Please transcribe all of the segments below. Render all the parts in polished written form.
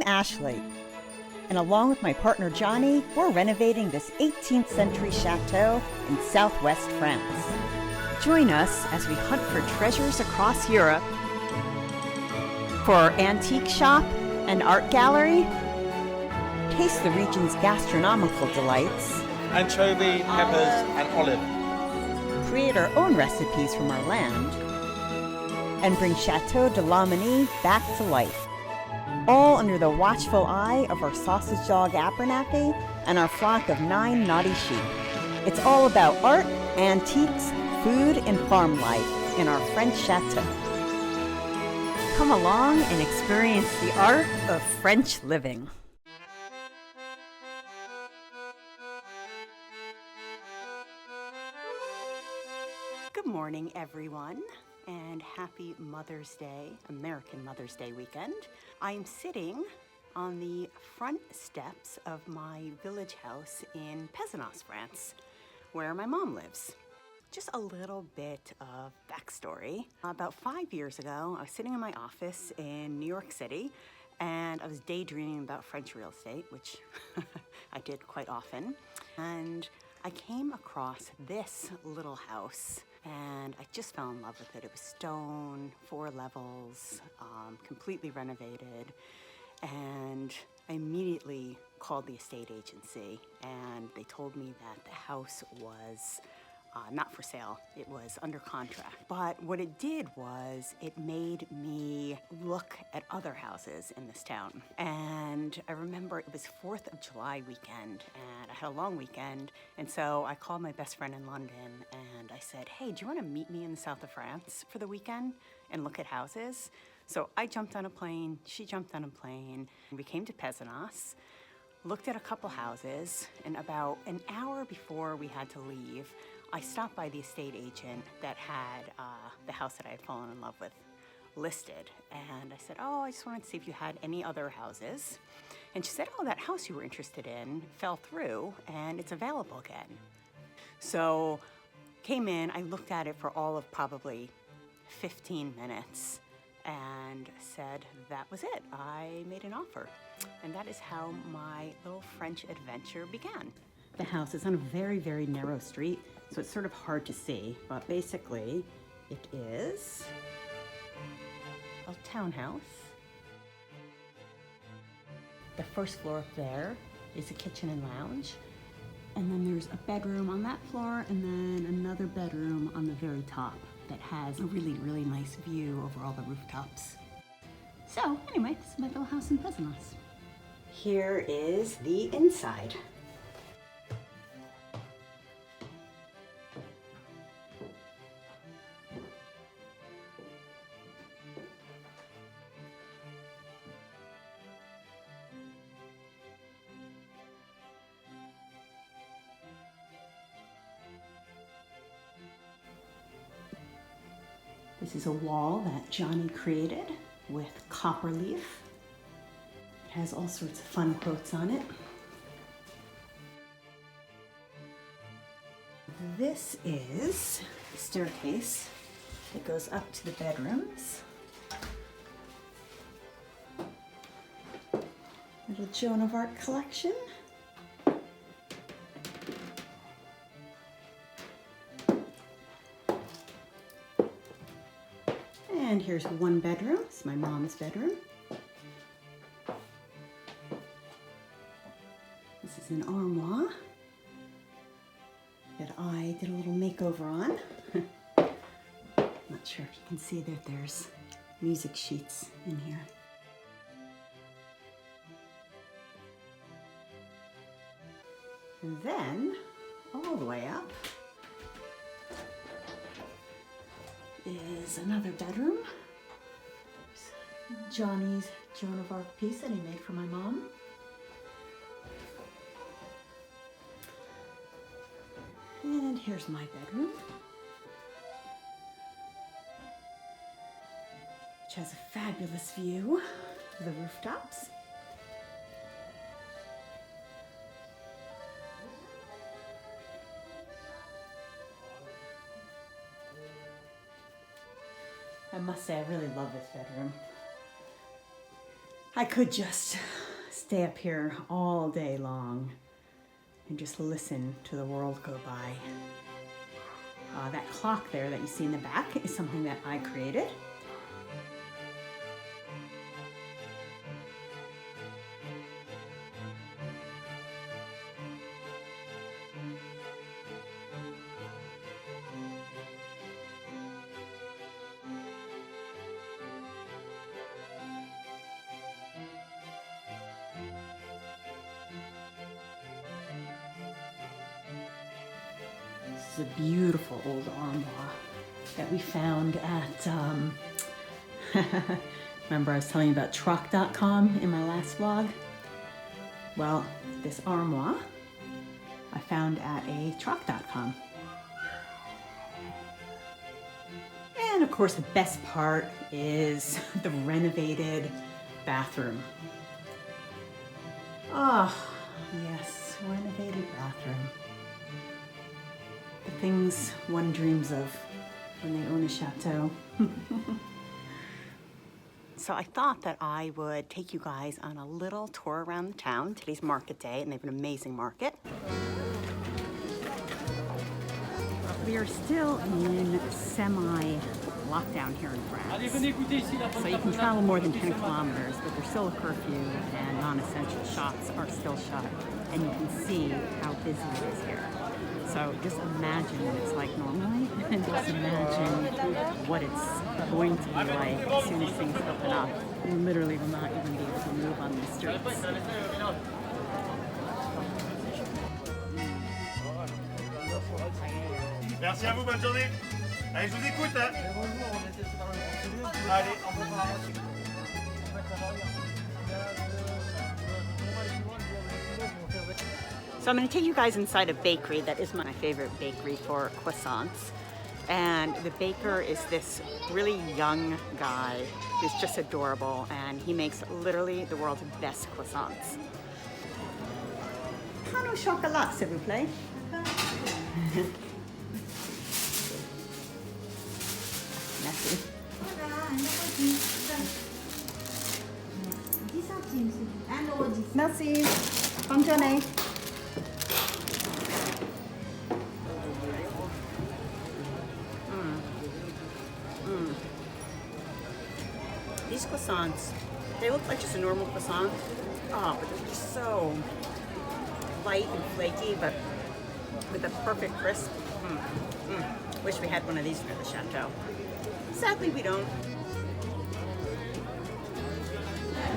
Ashley, and along with my partner Johnny, we're renovating this 18th century chateau in southwest France. Join us as we hunt for treasures across Europe. For our antique shop and art gallery, taste the region's gastronomical delights. Anchovy, peppers, and olive. Create our own recipes from our land. And bring Chateau de Lomenie back to life. All under the watchful eye of our sausage dog Abernathy and our flock of 9 naughty sheep. It's all about art, antiques, food, and farm life in our French chateau. Come along and experience the art of French living. Good morning, everyone, and happy Mother's Day, American Mother's Day weekend. I'm sitting on the front steps of my village house in Pezenas, France, where my mom lives. Just a little bit of backstory. About 5 years ago, I was sitting in my office in New York City, and I was daydreaming about French real estate, which I did quite often. And I came across this little house, and I just fell in love with it. It was stone, 4 levels, completely renovated. And I immediately called the estate agency, and they told me that the house was not for sale. It was under contract. But what it did was it made me look at other houses in this town. And I remember it was 4th of July weekend, and I had a long weekend. And so I called my best friend in London, and I said, hey, do you want to meet me in the south of France for the weekend and look at houses? So I jumped on a plane, she jumped on a plane, and we came to Pezenas, looked at a couple houses, and about an hour before we had to leave, I stopped by the estate agent that had the house that I had fallen in love with listed. And I said, oh, I just wanted to see if you had any other houses. And she said, oh, that house you were interested in fell through and it's available again. So came in, I looked at it for all of probably 15 minutes and said that was it. I made an offer. And that is how my little French adventure began. The house is on a very, very narrow street, so it's sort of hard to see, but basically it is a townhouse. The first floor up there is a kitchen and lounge, and then there's a bedroom on that floor, and then another bedroom on the very top that has a really, really nice view over all the rooftops. So anyway, this is my little house in Pezenas. Here is the inside. This is a wall that Johnny created with copper leaf. It has all sorts of fun quotes on it. This is the staircase that goes up to the bedrooms. Little Joan of Arc collection. And here's one bedroom. It's my mom's bedroom. This is an armoire that I did a little makeover on. Not sure if you can see that there's music sheets in here. And then, all the way up, is another bedroom. There's Johnny's Joan of Arc piece that he made for my mom. And here's my bedroom, which has a fabulous view of the rooftops. I must say, I really love this bedroom. I could just stay up here all day long and just listen to the world go by. That clock there that you see in the back is something that I created. This is a beautiful old armoire that we found at, remember I was telling you about truck.com in my last vlog? Well, this armoire I found at a truck.com. And of course the best part is the renovated bathroom. Ah, yes, renovated bathroom. The things one dreams of when they own a chateau. So I thought that I would take you guys on a little tour around the town. Today's market day and they have an amazing market. We are still in semi-lockdown here in France. So you can travel more than 10 kilometers, but there's still a curfew and non-essential shops are still shut. And you can see how busy it is here. So just imagine what it's like normally, and just imagine what it's going to be like as soon as things open up. You literally will not even be able to move on the streets. Merci à vous, bonne journée. Allez, je vous écoute. Hein. Allez, au revoir. So I'm going to take you guys inside a bakery that is my favorite bakery for croissants. And the baker is this really young guy who's just adorable, and he makes literally the world's best croissants. Pain au chocolat, s'il vous plaît. Merci. Merci. Bonne journée. These croissants, they look like just a normal croissant. Oh, but they're just so light and flaky, but with a perfect crisp. Wish we had one of these for the Chateau. Sadly, we don't.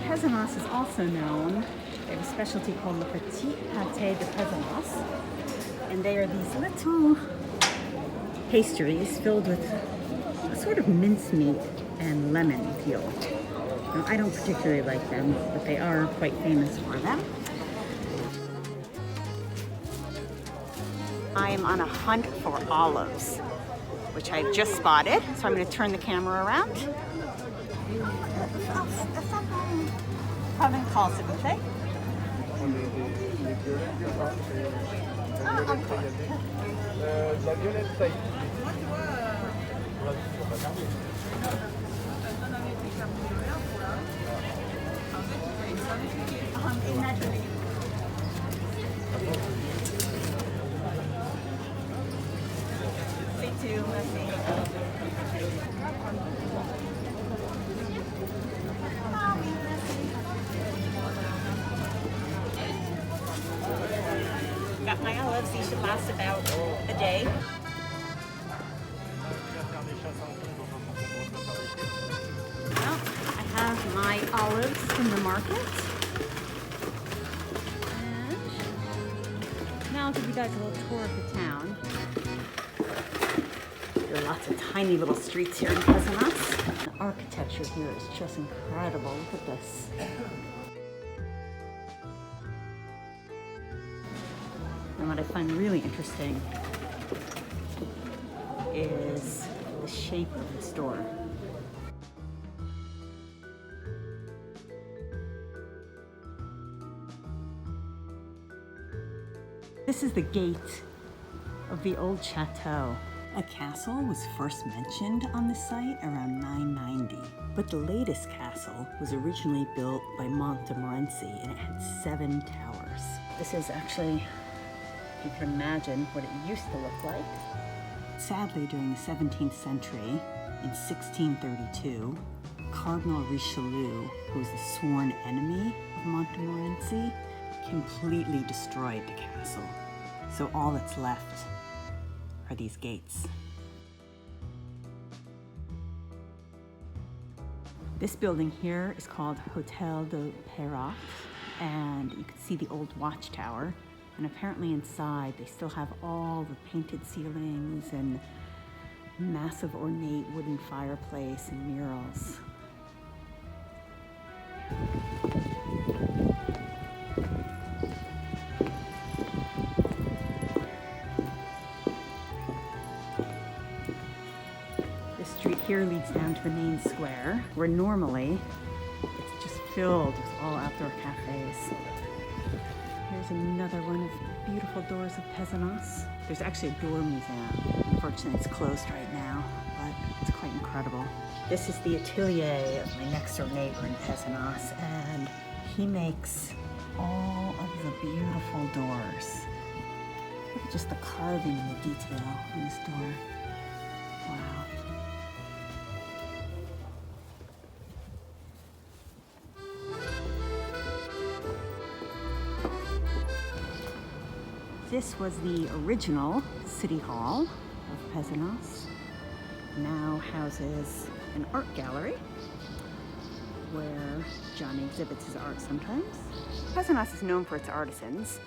Pezenas is also known. They have a specialty called Le Petit Pâté de Pezenas. And they are these little pastries filled with a sort of mincemeat and lemon peel. Now, I don't particularly like them, but they are quite famous for them. I am on a hunt for olives, which I've just spotted, so I'm going to turn the camera around. Pardon, call, s'il vous plaît. La violette taille. Got my olives, these should last about a day. Well, I have my olives from the market. And now I'll give you guys a little tour of the town. There are lots of tiny little streets here in Pezenas. The architecture here is just incredible. Look at this. And what I find really interesting is the shape of the store. This is the gate of the old chateau. A castle was first mentioned on the site around 990, but the latest castle was originally built by Montmorency and it had 7 towers. This is actually, if you can imagine what it used to look like. Sadly, during the 17th century, in 1632, Cardinal Richelieu, who was the sworn enemy of Montmorency, completely destroyed the castle. So all that's left are these gates. This building here is called Hotel de Perot, and you can see the old watchtower. And apparently inside they still have all the painted ceilings and massive ornate wooden fireplace and murals. This street here leads down to the main square, where normally it's just filled with all outdoor cafes. Here's another one of the beautiful doors of Pezenas. There's actually a door museum. Unfortunately, it's closed right now, but it's quite incredible. This is the atelier of my next door neighbor in Pezenas, and he makes all of the beautiful doors. Look at just the carving and the detail on this door. Wow. This was the original City Hall of Pezenas. Now houses an art gallery where Johnny exhibits his art sometimes. Pezenas is known for its artisans,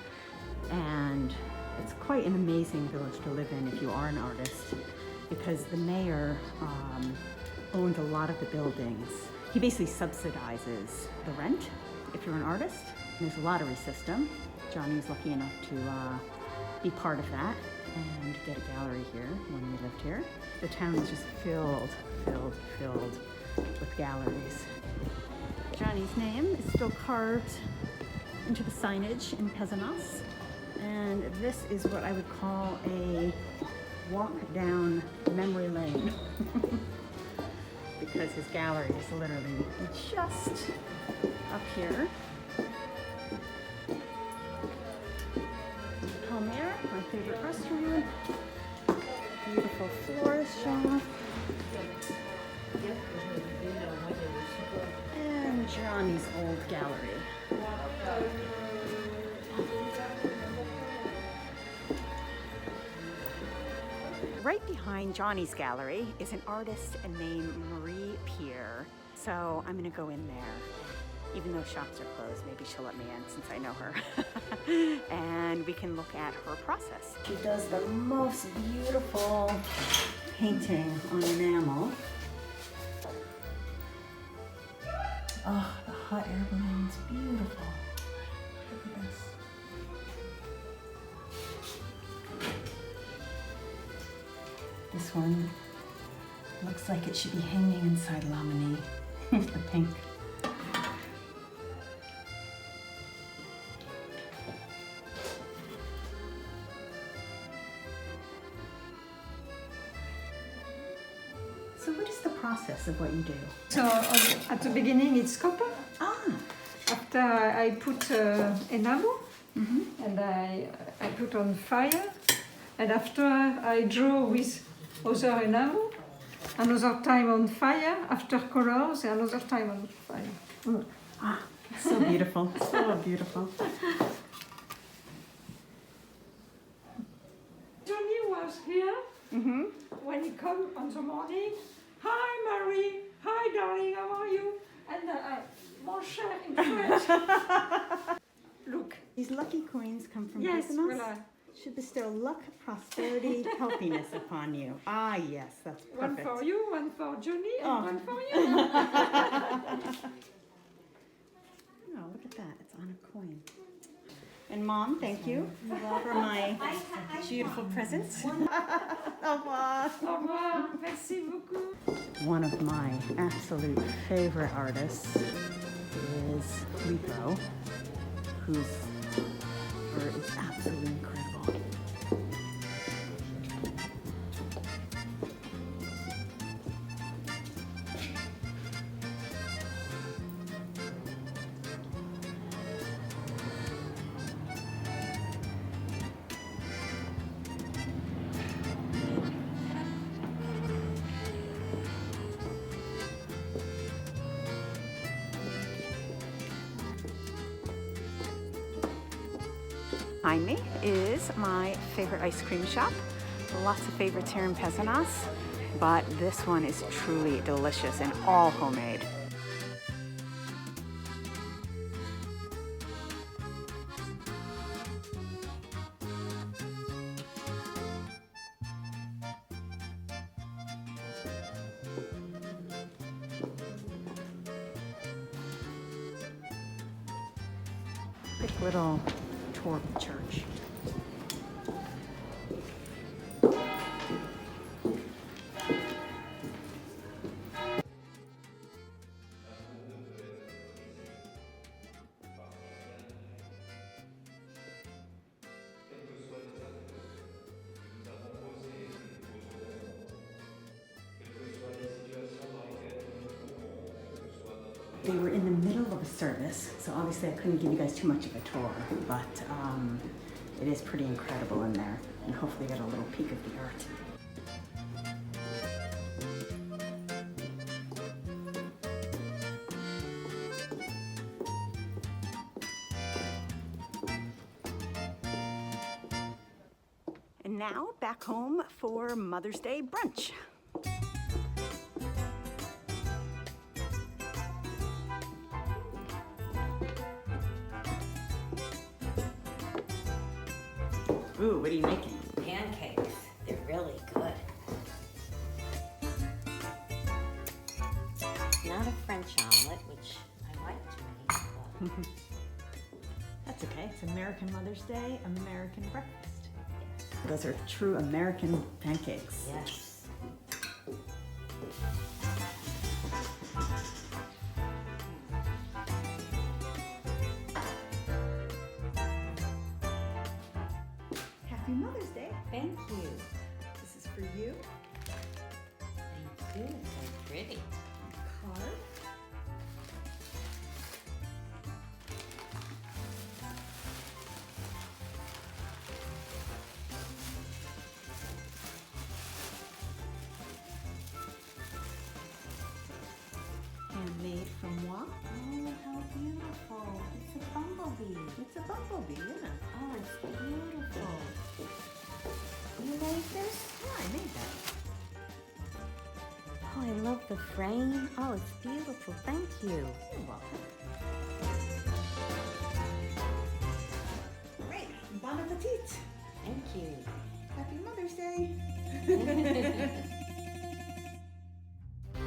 and it's quite an amazing village to live in if you are an artist, because the mayor owns a lot of the buildings. He basically subsidizes the rent if you're an artist. And there's a lottery system. Johnny's lucky enough to be part of that and get a gallery here when we lived here. The town is just filled with galleries. Johnny's name is still carved into the signage in Pezenas, and this is what I would call a walk down memory lane because his gallery is literally just up here. My favorite restaurant, beautiful florist shop, and Johnny's old gallery. Right behind Johnny's gallery is an artist named Marie Pierre, so I'm gonna go in there. Even though shops are closed, maybe she'll let me in since I know her. And we can look at her process. She does the most beautiful painting on enamel. Oh, the hot air balloon's beautiful. Look at this. This one looks like it should be hanging inside laminate. The pink. So what is the process of what you do? So at the beginning it's copper. Ah. After I put enamel, and I put on fire, and after I draw with other enamel, another time on fire, after colors, another time on fire. Ah, so beautiful, so beautiful. Johnny was here when he come on the morning. Hi Marie, hi darling, how are you? And mon cher in French. Look. These lucky coins come from Yes, Pezenas. voilà. Should bestow luck, prosperity, healthiness upon you. Ah, yes, that's perfect. One for you, one for Johnny, and Oh. one for you. Oh, look at that, it's on a coin. And Mom, thank you for my beautiful presents. Au revoir, merci beaucoup. One of my absolute favorite artists is Perot, whose art is absolutely incredible. Behind me is my favorite ice cream shop. Lots of favorites here in Pezenas, but this one is truly delicious and all homemade. Quick little tour of the church. They were in the middle of a service, so obviously I couldn't give you guys too much of a tour, but it is pretty incredible in there, and hopefully get a little peek of the art. And now back home for Mother's Day brunch. Ooh, what are you making? Pancakes. They're really good. Not a French omelet, which I like to make, but That's okay. It's American Mother's Day, American breakfast. Those are true American pancakes. yes. Happy Mother's Day. Thank you. This is for you. Thank you. It's so pretty. Card. Handmade from moi. Oh, how beautiful. It's a bumblebee. It's a bumblebee, yeah. Oh, it's beautiful. You made this? Yeah, I made that. Oh, I love the frame. Oh, it's beautiful. Thank you. You're welcome. Great. Bon appetit. Thank you. Happy Mother's Day.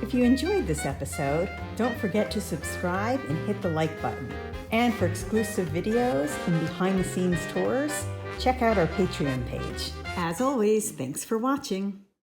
If you enjoyed this episode, don't forget to subscribe and hit the like button. And for exclusive videos and behind-the-scenes tours, check out our Patreon page. As always, thanks for watching.